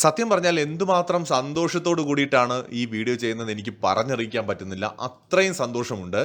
സത്യം പറഞ്ഞാൽ എന്തുമാത്രം സന്തോഷത്തോട് കൂടിയിട്ടാണ് ഈ വീഡിയോ ചെയ്യുന്നത് എനിക്ക് പറഞ്ഞറിയിക്കാൻ പറ്റുന്നില്ല. അത്രയും സന്തോഷമുണ്ട്.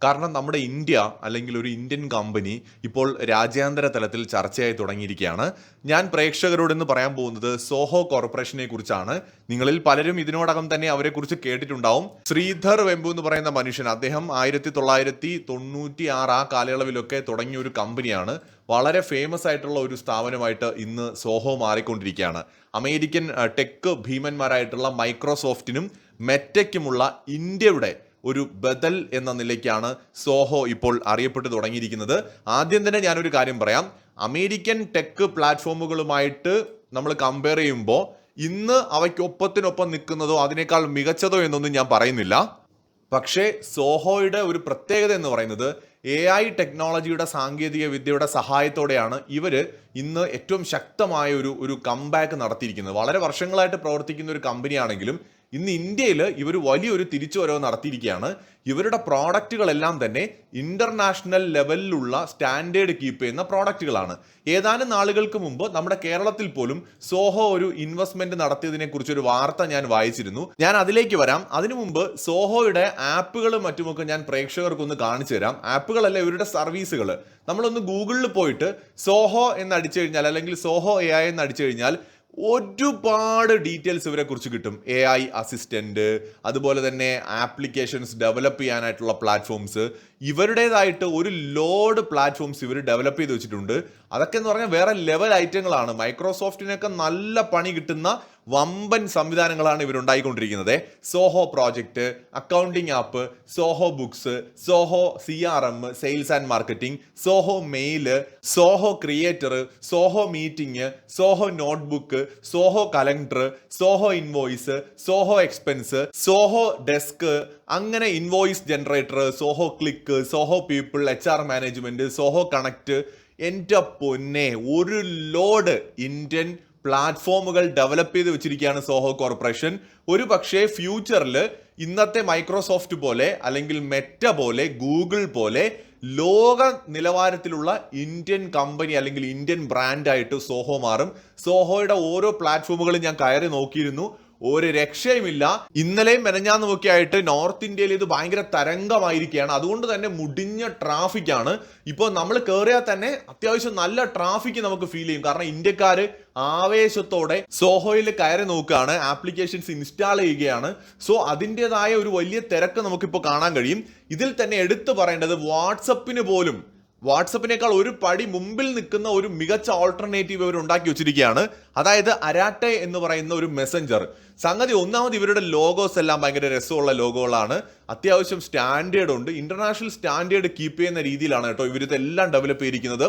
കാരണം നമ്മുടെ ഇന്ത്യ അല്ലെങ്കിൽ ഒരു ഇന്ത്യൻ കമ്പനി ഇപ്പോൾ രാജ്യാന്തര തലത്തിൽ ചർച്ചയായി തുടങ്ങിയിരിക്കുകയാണ്. ഞാൻ പ്രേക്ഷകരോട് ഇന്ന് പറയാൻ പോകുന്നത് സോഹോ കോർപ്പറേഷനെ കുറിച്ചാണ്. നിങ്ങളിൽ പലരും ഇതിനോടകം തന്നെ അവരെക്കുറിച്ച് കേട്ടിട്ടുണ്ടാവും. ശ്രീധർ വെമ്പു എന്ന് പറയുന്ന മനുഷ്യൻ, അദ്ദേഹം 1996 ആ കാലയളവിലൊക്കെ തുടങ്ങിയ ഒരു കമ്പനിയാണ്. വളരെ ഫേമസ് ആയിട്ടുള്ള ഒരു സ്ഥാപനമായിട്ട് ഇന്ന് സോഹോ മാറിക്കൊണ്ടിരിക്കുകയാണ്. അമേരിക്കൻ ടെക് ഭീമന്മാരായിട്ടുള്ള മൈക്രോസോഫ്റ്റിനും മെറ്റയ്ക്കുമുള്ള ഇന്ത്യയുടെ ഒരു ബദൽ എന്ന നിലയ്ക്കാണ് സോഹോ ഇപ്പോൾ അറിയപ്പെട്ടു തുടങ്ങിയിരിക്കുന്നത്. ആദ്യം തന്നെ ഞാനൊരു കാര്യം പറയാം. അമേരിക്കൻ ടെക് പ്ലാറ്റ്ഫോമുകളുമായിട്ട് നമ്മൾ കമ്പയർ ചെയ്യുമ്പോൾ ഇന്ന് അവയ്ക്കൊപ്പത്തിനൊപ്പം നിൽക്കുന്നതോ അതിനേക്കാൾ മികച്ചതോ എന്നൊന്നും ഞാൻ പറയുന്നില്ല. പക്ഷേ സോഹോയുടെ ഒരു പ്രത്യേകത എന്ന് പറയുന്നത് AI ടെക്നോളജിയുടെ സാങ്കേതിക വിദ്യയുടെ സഹായത്തോടെയാണ് ഇവർ ഇന്ന് ഏറ്റവും ശക്തമായ ഒരു കംബാക്ക് നടത്തിയിരിക്കുന്നത്. വളരെ വർഷങ്ങളായിട്ട് പ്രവർത്തിക്കുന്ന ഒരു കമ്പനിയാണെങ്കിലും ഇന്ന് ഇന്ത്യയിൽ ഇവർ വലിയൊരു തിരിച്ചുവരവ് നടത്തിയിരിക്കുകയാണ്. ഇവരുടെ പ്രോഡക്റ്റുകളെല്ലാം തന്നെ ഇന്റർനാഷണൽ ലെവലിലുള്ള സ്റ്റാൻഡേർഡ് കീപ്പ് ചെയ്യുന്ന പ്രോഡക്റ്റുകളാണ്. ഏതാനും നാളുകൾക്ക് മുമ്പ് നമ്മുടെ കേരളത്തിൽ പോലും സോഹോ ഒരു ഇൻവെസ്റ്റ്മെന്റ് നടത്തിയതിനെ കുറിച്ചൊരു വാർത്ത ഞാൻ വായിച്ചിരുന്നു. ഞാൻ അതിലേക്ക് വരാം. അതിനു മുമ്പ് സോഹോയുടെ ആപ്പുകളും മറ്റുമൊക്കെ ഞാൻ പ്രേക്ഷകർക്കൊന്ന് കാണിച്ചു തരാം. ആപ്പുകളല്ല, ഇവരുടെ സർവീസുകൾ. നമ്മളൊന്ന് ഗൂഗിളിൽ പോയിട്ട് സോഹോ എന്ന് അടിച്ചു കഴിഞ്ഞാൽ, അല്ലെങ്കിൽ സോഹോ AI എന്ന് അടിച്ചു കഴിഞ്ഞാൽ ഒരുപാട് ഡീറ്റെയിൽസ് ഇവരെ കുറിച്ച് കിട്ടും. AI അസിസ്റ്റന്റ്, അതുപോലെ തന്നെ ആപ്ലിക്കേഷൻസ് ഡെവലപ്പ് ചെയ്യാനായിട്ടുള്ള പ്ലാറ്റ്ഫോംസ്, ഇവരുടേതായിട്ട് ഒരു ലോഡ് പ്ലാറ്റ്ഫോംസ് ഇവർ ഡെവലപ്പ് ചെയ്ത് വെച്ചിട്ടുണ്ട്. അതൊക്കെ എന്ന് പറഞ്ഞാൽ വേറെ ലെവൽ ഐറ്റങ്ങളാണ്. മൈക്രോസോഫ്റ്റിനൊക്കെ നല്ല പണി കിട്ടുന്ന വമ്പൻ സംവിധാനങ്ങളാണ് ഇവരുണ്ടായിക്കൊണ്ടിരിക്കുന്നത്. Zoho Project, accounting app, Zoho Books, Zoho CRM sales and marketing, Zoho Mail, Zoho Creator, Zoho Meeting, Zoho Notebook, Zoho Calendar, Zoho Invoice, Zoho Expense, Zoho Desk, അങ്ങനെ invoice generator, Zoho Cliq, Zoho People, HR management, Zoho Connect. എൻ്റെ പൊന്നെ, ഒരു load Indian പ്ലാറ്റ്ഫോമുകൾ develop ചെയ്ത് വെച്ചിരിക്കുകയാണ് Zoho corporation. ഒരു പക്ഷേ ഫ്യൂച്ചറിൽ ഇന്നത്തെ മൈക്രോസോഫ്റ്റ് പോലെ, അല്ലെങ്കിൽ മെറ്റ പോലെ, ഗൂഗിൾ പോലെ ലോക നിലവാരത്തിലുള്ള ഇന്ത്യൻ കമ്പനി അല്ലെങ്കിൽ ഇന്ത്യൻ ബ്രാൻഡായിട്ട് സോഹോ മാറും. സോഹോയുടെ ഓരോ പ്ലാറ്റ്ഫോമുകളും ഞാൻ കയറി നോക്കിയിരുന്നു, ഒരു രക്ഷയുമില്ല. ഇന്നലെയും മെനഞ്ഞാന്നും ഒക്കെ ആയിട്ട് നോർത്ത് ഇന്ത്യയിൽ ഇത് ഭയങ്കര തരംഗമായിരിക്കുകയാണ്. അതുകൊണ്ട് തന്നെ മുടിഞ്ഞ ട്രാഫിക് ആണ്. ഇപ്പോൾ നമ്മൾ കയറിയാൽ തന്നെ അത്യാവശ്യം നല്ല ട്രാഫിക് നമുക്ക് ഫീൽ ചെയ്യും. കാരണം ഇന്ത്യക്കാര് ആവേശത്തോടെ സോഹോയിൽ കയറി നോക്കുകയാണ്, ആപ്ലിക്കേഷൻസ് ഇൻസ്റ്റാൾ ചെയ്യുകയാണ്. സോ അതിൻ്റെതായ ഒരു വലിയ തിരക്ക് നമുക്കിപ്പോൾ കാണാൻ കഴിയും. ഇതിൽ തന്നെ എടുത്തു പറയേണ്ടത് വാട്സപ്പിനേക്കാൾ ഒരു പടി മുമ്പിൽ നിൽക്കുന്ന ഒരു മികച്ച ഓൾട്ടർനേറ്റീവ് ഇവർ ഉണ്ടാക്കി വെച്ചിരിക്കുകയാണ്. അതായത് അരാട്ടെ എന്ന് പറയുന്ന ഒരു മെസ്സഞ്ചർ. സംഗതി ഒന്നാമത് ഇവരുടെ ലോഗോസ് എല്ലാം ഭയങ്കര രസമുള്ള ലോഗോകളാണ്. അത്യാവശ്യം സ്റ്റാൻഡേർഡ് ഉണ്ട്. ഇന്റർനാഷണൽ സ്റ്റാൻഡേർഡ് കീപ്പ് ചെയ്യുന്ന രീതിയിലാണ് കേട്ടോ ഇവരിതെല്ലാം ഡെവലപ്പ് ചെയ്തിരിക്കുന്നത്.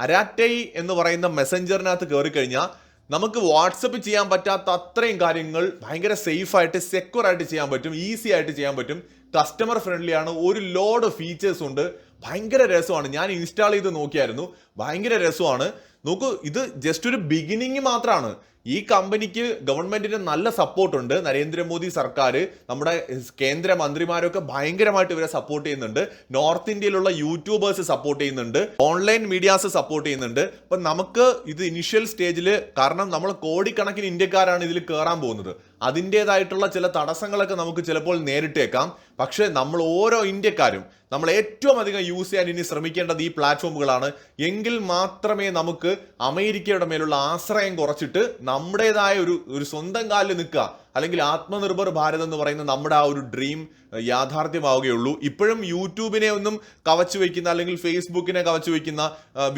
അരാട്ടെ എന്ന് പറയുന്ന മെസ്സഞ്ചറിനകത്ത് കയറി കഴിഞ്ഞാൽ നമുക്ക് വാട്സപ്പ് ചെയ്യാൻ പറ്റാത്ത അത്രയും കാര്യങ്ങൾ ഭയങ്കര സേഫ് ആയിട്ട്, സെക്യൂർ ആയിട്ട് ചെയ്യാൻ പറ്റും, ഈസി ആയിട്ട് ചെയ്യാൻ പറ്റും. കസ്റ്റമർ ഫ്രണ്ട്ലി ആണ്. ഒരു ലോഡ് ഫീച്ചേഴ്സ് ഉണ്ട്. ഭയങ്കര രസമാണ്. ഞാൻ ഇൻസ്റ്റാൾ ചെയ്ത് നോക്കിയായിരുന്നു, ഭയങ്കര രസമാണ്. നോക്കൂ, ഇത് ജസ്റ്റ് ഒരു ബിഗിനിങ് മാത്രമാണ്. ഈ കമ്പനിക്ക് ഗവൺമെന്റിന്റെ നല്ല സപ്പോർട്ടുണ്ട്. നരേന്ദ്രമോദി സർക്കാർ, നമ്മുടെ കേന്ദ്ര മന്ത്രിമാരൊക്കെ ഭയങ്കരമായിട്ട് ഇവരെ സപ്പോർട്ട് ചെയ്യുന്നുണ്ട്. നോർത്ത് ഇന്ത്യയിലുള്ള യൂട്യൂബേഴ്സ് സപ്പോർട്ട് ചെയ്യുന്നുണ്ട്, ഓൺലൈൻ മീഡിയാസ് സപ്പോർട്ട് ചെയ്യുന്നുണ്ട്. അപ്പൊ നമുക്ക് ഇത് ഇനിഷ്യൽ സ്റ്റേജിൽ, കാരണം നമ്മൾ കോടിക്കണക്കിന് ഇന്ത്യക്കാരാണ് ഇതിൽ കയറാൻ പോകുന്നത്, അതിൻ്റെതായിട്ടുള്ള ചില തടസ്സങ്ങളൊക്കെ നമുക്ക് ചിലപ്പോൾ നേരിട്ടേക്കാം. പക്ഷെ നമ്മൾ ഓരോ ഇന്ത്യക്കാരും നമ്മൾ ഏറ്റവും അധികം യൂസ് ചെയ്യാൻ ഇനി ശ്രമിക്കേണ്ടത് ഈ പ്ലാറ്റ്ഫോമുകളാണ്. എങ്കിൽ മാത്രമേ നമുക്ക് അമേരിക്കയുടെ മേലുള്ള ആശ്രയം കുറച്ചിട്ട് നമ്മുടേതായ ഒരു സ്വന്തം കാലിൽ നിൽക്കുക, അല്ലെങ്കിൽ ആത്മനിർഭർ ഭാരത് എന്ന് പറയുന്ന നമ്മുടെ ആ ഒരു ഡ്രീം യാഥാർത്ഥ്യമാവുകയുള്ളൂ. ഇപ്പോഴും യൂട്യൂബിനെ ഒന്നും കവച്ചു വയ്ക്കുന്ന, അല്ലെങ്കിൽ ഫേസ്ബുക്കിനെ കവച്ചു വയ്ക്കുന്ന,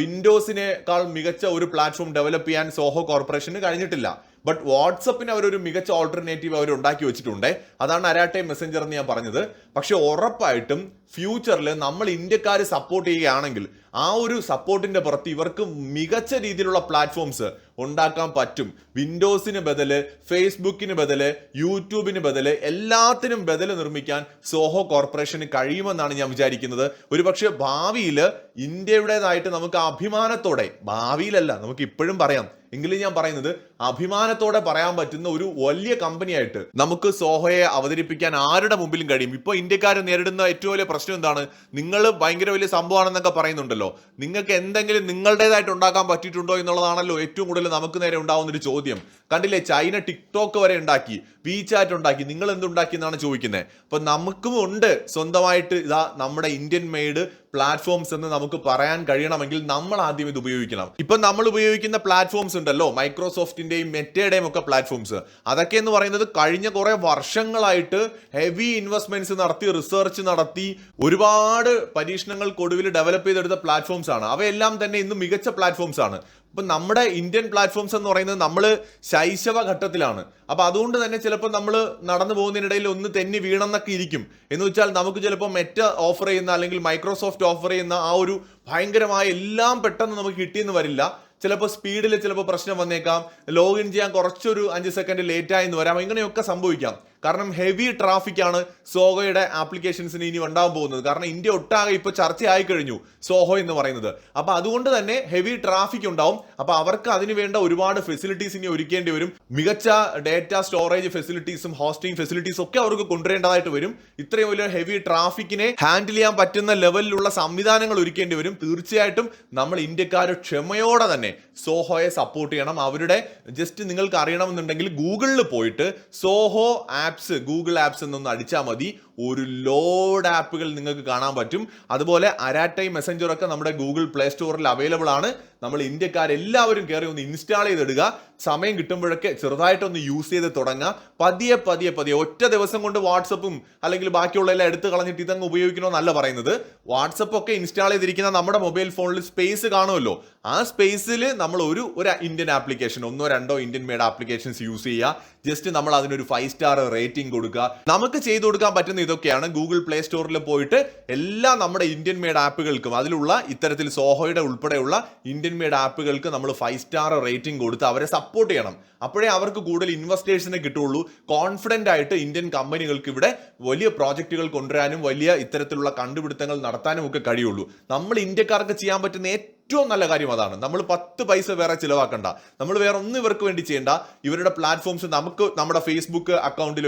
വിൻഡോസിനേക്കാൾ മികച്ച ഒരു പ്ലാറ്റ്ഫോം ഡെവലപ്പ് ചെയ്യാൻ സോഹോ കോർപ്പറേഷന് കഴിഞ്ഞിട്ടില്ല. ബട്ട് വാട്സപ്പിന് അവരൊരു മികച്ച ഓൾട്ടർനേറ്റീവ് അവർ ഉണ്ടാക്കി വെച്ചിട്ടുണ്ട്. അതാണ് അരാട്ടെ മെസ്സഞ്ചർ എന്ന് ഞാൻ പറഞ്ഞത്. പക്ഷെ ഉറപ്പായിട്ടും ഫ്യൂച്ചറിൽ നമ്മൾ ഇന്ത്യക്കാർ സപ്പോർട്ട് ചെയ്യുകയാണെങ്കിൽ ആ ഒരു സപ്പോർട്ടിന്റെ പുറത്ത് ഇവർക്ക് മികച്ച രീതിയിലുള്ള പ്ലാറ്റ്ഫോംസ് ഉണ്ടാക്കാൻ പറ്റും. വിൻഡോസിന് ബദല്, ഫേസ്ബുക്കിന് ബദല്, യൂട്യൂബിന് ബദല്, എല്ലാത്തിനും ബദല് നിർമ്മിക്കാൻ സോഹോ കോർപ്പറേഷന് കഴിയുമെന്നാണ് ഞാൻ വിചാരിക്കുന്നത്. ഒരുപക്ഷെ ഭാവിയിൽ ഇന്ത്യയുടേതായിട്ട് നമുക്ക് അഭിമാനത്തോടെ, ഭാവിയിലല്ല നമുക്ക് ഇപ്പോഴും പറയാം, എങ്കിലും ഞാൻ പറയുന്നത് അഭിമാനത്തോടെ പറയാൻ പറ്റുന്ന ഒരു വലിയ കമ്പനിയായിട്ട് നമുക്ക് സോഹോയെ അവതരിപ്പിക്കാൻ ആരുടെ മുമ്പിലും കഴിയും. ഇപ്പോൾ ഇന്ത്യക്കാർ നേരിടുന്ന ഏറ്റവും വലിയ പ്രശ്നം എന്താണ്? നിങ്ങൾ ഭയങ്കര വലിയ സംഭവമാണെന്നൊക്കെ പറയുന്നുണ്ടല്ലോ. നിങ്ങൾക്ക് എന്തെങ്കിലും നിങ്ങളുടേതായിട്ട് ഉണ്ടാക്കാൻ പറ്റിയിട്ടുണ്ടോ എന്നുള്ളതാണല്ലോ ഏറ്റവും കൂടുതൽ നമുക്ക് നേരെ ഉണ്ടാവുന്ന ഒരു ചോദ്യം. കണ്ടില്ലേ, ചൈന ടിക്ടോക്ക് വരെ ഉണ്ടാക്കി, വീചാറ്റ് ഉണ്ടാക്കി, നിങ്ങൾ എന്തുണ്ടാക്കി എന്നാണ് ചോദിക്കുന്നത്. അപ്പൊ നമുക്കും ഉണ്ട് സ്വന്തമായിട്ട് ഇതാ നമ്മുടെ ഇന്ത്യൻ മെയ്ഡ് പ്ലാറ്റ്ഫോംസ് എന്ന് നമുക്ക് പറയാൻ കഴിയണമെങ്കിൽ നമ്മൾ ആദ്യം ഇത് ഉപയോഗിക്കണം. ഇപ്പൊ നമ്മൾ ഉപയോഗിക്കുന്ന പ്ലാറ്റ്ഫോംസ് ഉണ്ടല്ലോ, മൈക്രോസോഫ്റ്റിന്റെയും മെറ്റയുടെയും ഒക്കെ പ്ലാറ്റ്ഫോംസ്, അതൊക്കെ എന്ന് പറയുന്നത് കഴിഞ്ഞ കുറെ വർഷങ്ങളായിട്ട് ഹെവി ഇൻവെസ്റ്റ്മെന്റ്സ് നടത്തി, റിസർച്ച് നടത്തി, ഒരുപാട് പരീക്ഷണങ്ങൾക്കൊടുവിൽ ഡെവലപ്പ് ചെയ്തെടുത്ത പ്ലാറ്റ്ഫോംസ് ആണ്. അവയെല്ലാം തന്നെ ഇന്ന് മികച്ച പ്ലാറ്റ്ഫോംസ് ആണ്. ഇപ്പൊ നമ്മുടെ ഇന്ത്യൻ പ്ലാറ്റ്ഫോംസ് എന്ന് പറയുന്നത് നമ്മൾ ശൈശവ ഘട്ടത്തിലാണ്. അപ്പൊ അതുകൊണ്ട് തന്നെ ചിലപ്പോൾ നമ്മൾ നടന്നു പോകുന്നതിനിടയിൽ ഒന്ന് തെന്നി വീണെന്നൊക്കെ ഇരിക്കും. എന്ന് വെച്ചാൽ നമുക്ക് ചിലപ്പോൾ മെറ്റ ഓഫർ ചെയ്യുന്ന അല്ലെങ്കിൽ മൈക്രോസോഫ്റ്റ് ഓഫർ ചെയ്യുന്ന ആ ഒരു ഭയങ്കരമായ എല്ലാം പെട്ടെന്ന് നമുക്ക് കിട്ടിയെന്ന് വരില്ല. ചിലപ്പോൾ സ്പീഡിൽ ചിലപ്പോൾ പ്രശ്നം വന്നേക്കാം, ലോഗിൻ ചെയ്യാൻ കുറച്ചൊരു 5 സെക്കൻഡ് ലേറ്റ് ആയെന്ന് വരാം, ഇങ്ങനെയൊക്കെ സംഭവിക്കാം. കാരണം ഹെവി ട്രാഫിക് ആണ് സോഹോയുടെ ആപ്ലിക്കേഷൻസിന് ഇനി ഉണ്ടാകാൻ പോകുന്നത്. കാരണം ഇന്ത്യ ഒട്ടാകെ ഇപ്പോൾ ചർച്ചയായി കഴിഞ്ഞു സോഹോ എന്ന് പറയുന്നത്. അപ്പൊ അതുകൊണ്ട് തന്നെ ഹെവി ട്രാഫിക് ഉണ്ടാവും. അപ്പൊ അവർക്ക് അതിന് വേണ്ട ഒരുപാട് ഫെസിലിറ്റീസ് ഇനി ഒരുക്കേണ്ടി വരും. മികച്ച ഡേറ്റ സ്റ്റോറേജ് ഫെസിലിറ്റീസും ഹോസ്റ്റിംഗ് ഫെസിലിറ്റീസും ഒക്കെ അവർക്ക് കൊണ്ടുവരേണ്ടതായിട്ട് വരും. ഇത്രയും വലിയ ഹെവി ട്രാഫിക്കിനെ ഹാൻഡിൽ ചെയ്യാൻ പറ്റുന്ന ലെവലിലുള്ള സംവിധാനങ്ങൾ ഒരുക്കേണ്ടി വരും. തീർച്ചയായിട്ടും നമ്മൾ ഇന്ത്യക്കാർ ക്ഷമയോടെ തന്നെ സോഹോയെ സപ്പോർട്ട് ചെയ്യണം. അവരുടെ ജസ്റ്റ് നിങ്ങൾക്ക് അറിയണമെന്നുണ്ടെങ്കിൽ ഗൂഗിളിൽ പോയിട്ട് സോഹോ ആപ്സ്, ഗൂഗിൾ ആപ്സ് എന്നൊന്ന് അടിച്ചാൽ മതി. ഒരു ലോഡ് ആപ്പുകൾ നിങ്ങൾക്ക് കാണാൻ പറ്റും. അതുപോലെ അരാറ്റൈ മെസ്സഞ്ചർ ഒക്കെ നമ്മുടെ ഗൂഗിൾ പ്ലേ സ്റ്റോറിൽ അവൈലബിൾ ആണ്. നമ്മൾ ഇന്ത്യക്കാരെല്ലാവരും കയറി ഒന്ന് ഇൻസ്റ്റാൾ ചെയ്തിടുക. സമയം കിട്ടുമ്പോഴൊക്കെ ചെറുതായിട്ടൊന്ന് യൂസ് ചെയ്ത് തുടങ്ങുക. പതിയെ പതിയെ പതിയെ ഒറ്റ ദിവസം കൊണ്ട് വാട്സപ്പും അല്ലെങ്കിൽ ബാക്കിയുള്ള എല്ലാം എടുത്ത് കളഞ്ഞിട്ട് ഇതങ്ങ് ഉപയോഗിക്കണമെന്നല്ല പറയുന്നത്. വാട്സപ്പ് ഒക്കെ ഇൻസ്റ്റാൾ ചെയ്തിരിക്കുന്ന നമ്മുടെ മൊബൈൽ ഫോണിൽ സ്പേസ് കാണുമല്ലോ, ആ സ്പേസിൽ നമ്മൾ ഒരു Indian application, 1-2 Indian made applications use ചെയ്യുക. ജസ്റ്റ് നമ്മൾ അതിനൊരു 5 സ്റ്റാർ റേറ്റിംഗ് കൊടുക്കുക. നമുക്ക് ചെയ്തു കൊടുക്കാൻ പറ്റുന്ന ഇതൊക്കെയാണ്. ഗൂഗിൾ പ്ലേ സ്റ്റോറിൽ പോയിട്ട് എല്ലാ നമ്മുടെ ഇന്ത്യൻ മെയ്ഡ് ആപ്പുകൾക്കും, അതിലുള്ള ഇത്തരത്തിൽ സോഹോയുടെ ഉൾപ്പെടെയുള്ള ഇന്ത്യൻ മെയ്ഡ് ആപ്പുകൾക്ക് നമ്മൾ 5 സ്റ്റാർ റേറ്റിംഗ് കൊടുത്ത് അവരെ സപ്പോർട്ട് ചെയ്യണം. അപ്പോഴേ അവർക്ക് കൂടുതൽ ഇൻവെസ്റ്റേഴ്സിനെ കിട്ടുള്ളൂ. കോൺഫിഡന്റ് ആയിട്ട് ഇന്ത്യൻ കമ്പനികൾക്ക് ഇവിടെ വലിയ പ്രോജക്റ്റുകൾ കൊണ്ടുവരാനും വലിയ ഇത്തരത്തിലുള്ള കണ്ടുപിടുത്തങ്ങൾ നടത്താനും ഒക്കെ കഴിയുള്ളൂ. നമ്മൾ ഇന്ത്യക്കാർക്ക് ചെയ്യാൻ പറ്റുന്ന ഏറ്റവും നല്ല കാര്യം അതാണ്. നമ്മൾ 10 പൈസ വേറെ ചിലവാക്കണ്ട, നമ്മൾ വേറെ ഒന്നും ഇവർക്ക് വേണ്ടി ചെയ്യണ്ട. ഇവരുടെ പ്ലാറ്റ്ഫോംസ് നമുക്ക് നമ്മുടെ ഫേസ്ബുക്ക് അക്കൗണ്ടിൽ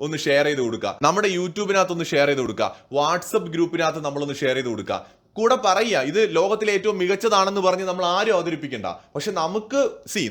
ഒന്ന് ഷെയർ ചെയ്ത് കൊടുക്കുക, നമ്മുടെ യൂട്യൂബിനകത്ത് ഒന്ന് ഷെയർ ചെയ്ത് കൊടുക്കുക, വാട്സപ്പ് ഗ്രൂപ്പിനകത്ത് നമ്മളൊന്ന് ഷെയർ ചെയ്ത് കൊടുക്കുക. കൂടെ പറയുക ഇത് ലോകത്തിലെ ഏറ്റവും മികച്ചതാണെന്ന് പറഞ്ഞ് നമ്മൾ ആരും അവതരിപ്പിക്കണ്ട. പക്ഷെ നമുക്ക്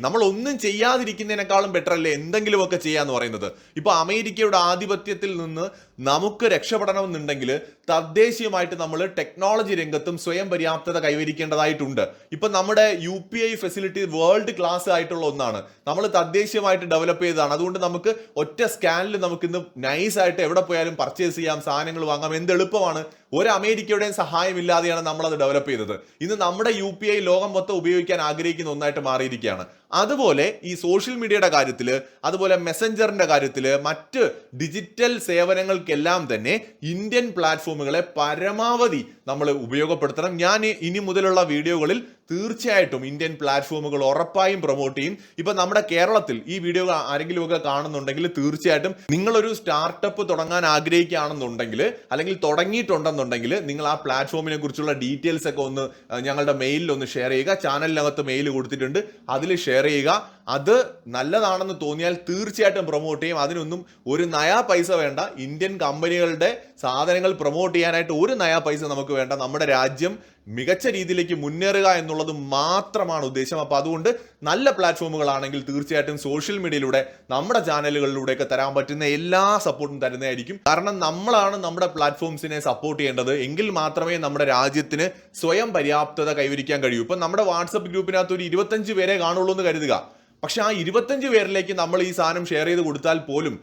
നമ്മൾ ഒന്നും ചെയ്യാതിരിക്കുന്നതിനേക്കാളും ബെറ്റർ അല്ലേ എന്തെങ്കിലുമൊക്കെ ചെയ്യാന്ന് പറയുന്നത്. ഇപ്പൊ അമേരിക്കയുടെ ആധിപത്യത്തിൽ നിന്ന് നമുക്ക് രക്ഷപ്പെടണമെന്നുണ്ടെങ്കിൽ തദ്ദേശീയമായിട്ട് നമ്മൾ ടെക്നോളജി രംഗത്തും സ്വയം പര്യാപ്തത കൈവരിക്കേണ്ടതായിട്ടുണ്ട്. ഇപ്പൊ നമ്മുടെ UPI ഫെസിലിറ്റി വേൾഡ് ക്ലാസ് ആയിട്ടുള്ള ഒന്നാണ്, നമ്മൾ തദ്ദേശീയമായിട്ട് ഡെവലപ്പ് ചെയ്തതാണ്. അതുകൊണ്ട് നമുക്ക് ഒറ്റ സ്കാനിൽ നമുക്ക് ഇന്ന് നൈസ് ആയിട്ട് എവിടെ പോയാലും പർച്ചേസ് ചെയ്യാം, സാധനങ്ങൾ വാങ്ങാം. എന്ത് എളുപ്പമാണ്. ഒരു അമേരിക്കയുടെയും സഹായം ഇല്ലാതെയാണ് നമ്മൾ അത് ഡെവലപ്പ് ചെയ്തത്. ഇന്ന് നമ്മുടെ UPI ലോകം മൊത്തം ഉപയോഗിക്കാൻ ആഗ്രഹിക്കുന്ന ഒന്നായിട്ട് മാറിയിരിക്കുകയാണ്. അതുപോലെ ഈ സോഷ്യൽ മീഡിയയുടെ കാര്യത്തിൽ, അതുപോലെ മെസ്സഞ്ചറിന്റെ കാര്യത്തിൽ, മറ്റ് ഡിജിറ്റൽ സേവനങ്ങൾക്കെല്ലാം തന്നെ ഇന്ത്യൻ പ്ലാറ്റ്ഫോമുകളെ പരമാവധി നമ്മൾ ഉപയോഗപ്പെടുത്തണം. ഞാൻ ഇനി മുതലുള്ള വീഡിയോകളിൽ തീർച്ചയായിട്ടും ഇന്ത്യൻ പ്ലാറ്റ്ഫോമുകൾ ഉറപ്പായും പ്രൊമോട്ട് ചെയ്യും. ഇപ്പൊ നമ്മുടെ കേരളത്തിൽ ഈ വീഡിയോ ആരെങ്കിലും ഒക്കെ കാണുന്നുണ്ടെങ്കിൽ തീർച്ചയായിട്ടും നിങ്ങളൊരു സ്റ്റാർട്ടപ്പ് തുടങ്ങാൻ ആഗ്രഹിക്കുകയാണെന്നുണ്ടെങ്കിൽ അല്ലെങ്കിൽ തുടങ്ങിയിട്ടുണ്ടെന്നുണ്ടെങ്കിൽ നിങ്ങൾ ആ പ്ലാറ്റ്ഫോമിനെ കുറിച്ചുള്ള ഡീറ്റെയിൽസ് ഒക്കെ ഒന്ന് ഞങ്ങളുടെ മെയിലിൽ ഒന്ന് ഷെയർ ചെയ്യുക. ചാനലിനകത്ത് മെയിൽ കൊടുത്തിട്ടുണ്ട്, അതിൽ ഷെയർ ചെയ്യുക. അത് നല്ലതാണെന്ന് തോന്നിയാൽ തീർച്ചയായിട്ടും പ്രൊമോട്ട് ചെയ്യും. അതിനൊന്നും ഒരു നയാ പൈസ വേണ്ട. ഇന്ത്യൻ കമ്പനികളുടെ സാധനങ്ങൾ പ്രൊമോട്ട് ചെയ്യാനായിട്ട് ഒരു നയാ പൈസ നമുക്ക് വേണ്ട. നമ്മുടെ രാജ്യം മികച്ച രീതിയിലേക്ക് മുന്നേറുക എന്നുള്ളത് മാത്രമാണ് ഉദ്ദേശം. അപ്പൊ അതുകൊണ്ട് നല്ല പ്ലാറ്റ്ഫോമുകളാണെങ്കിൽ തീർച്ചയായിട്ടും സോഷ്യൽ മീഡിയയിലൂടെ നമ്മുടെ ചാനലുകളിലൂടെയൊക്കെ തരാൻ പറ്റുന്ന എല്ലാ സപ്പോർട്ടും തരുന്നതായിരിക്കും. കാരണം നമ്മളാണ് നമ്മുടെ പ്ലാറ്റ്ഫോംസിനെ സപ്പോർട്ട് ചെയ്യേണ്ടത്. എങ്കിൽ മാത്രമേ നമ്മുടെ രാജ്യത്തിന് സ്വയം പര്യാപ്തത കൈവരിക്കാൻ കഴിയൂ. ഇപ്പൊ നമ്മുടെ വാട്സപ്പ് ഗ്രൂപ്പിനകത്ത് ഒരു 25 പേരെ കാണുള്ളൂ എന്ന് കരുതുക. പക്ഷെ ആ 25 പേരിലേക്ക് നമ്മൾ ഈ സാധനം ഷെയർ ചെയ്ത് കൊടുത്താൽ പോലും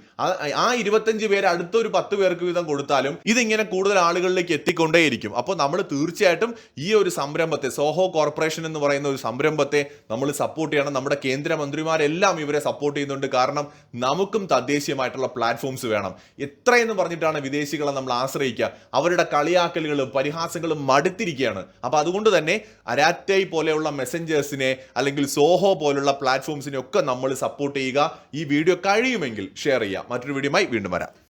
ആ 25 പേര് അടുത്തൊരു 10 പേർക്ക് വീതം കൊടുത്താലും ഇതിങ്ങനെ കൂടുതൽ ആളുകളിലേക്ക് എത്തിക്കൊണ്ടേയിരിക്കും. അപ്പോൾ നമ്മൾ തീർച്ചയായിട്ടും ഈ ഒരു സംരംഭത്തെ, സോഹോ കോർപ്പറേഷൻ എന്ന് പറയുന്ന ഒരു സംരംഭത്തെ നമ്മൾ സപ്പോർട്ട് ചെയ്യണം. നമ്മുടെ കേന്ദ്രമന്ത്രിമാരെല്ലാം ഇവരെ സപ്പോർട്ട് ചെയ്യുന്നുണ്ട്. കാരണം നമുക്കും തദ്ദേശീയമായിട്ടുള്ള പ്ലാറ്റ്ഫോംസ് വേണം. എത്രയെന്ന് പറഞ്ഞിട്ടാണ് വിദേശികളെ നമ്മൾ ആശ്രയിക്കുക. അവരുടെ കളിയാക്കലുകളും പരിഹാസങ്ങളും മടുത്തിരിക്കുകയാണ്. അപ്പൊ അതുകൊണ്ട് തന്നെ അരാറ്റൈ പോലെയുള്ള മെസ്സഞ്ചേഴ്സിനെ അല്ലെങ്കിൽ സോഹോ പോലുള്ള പ്ലാറ്റ്ഫോംസിനെ ഒക്കെ നമ്മൾ സപ്പോർട്ട് ചെയ്യുക. ഈ വീഡിയോ കഴിയുമെങ്കിൽ ഷെയർ ചെയ്യുക. മറ്റൊരു വീഡിയോയുമായി വീണ്ടും വരാം.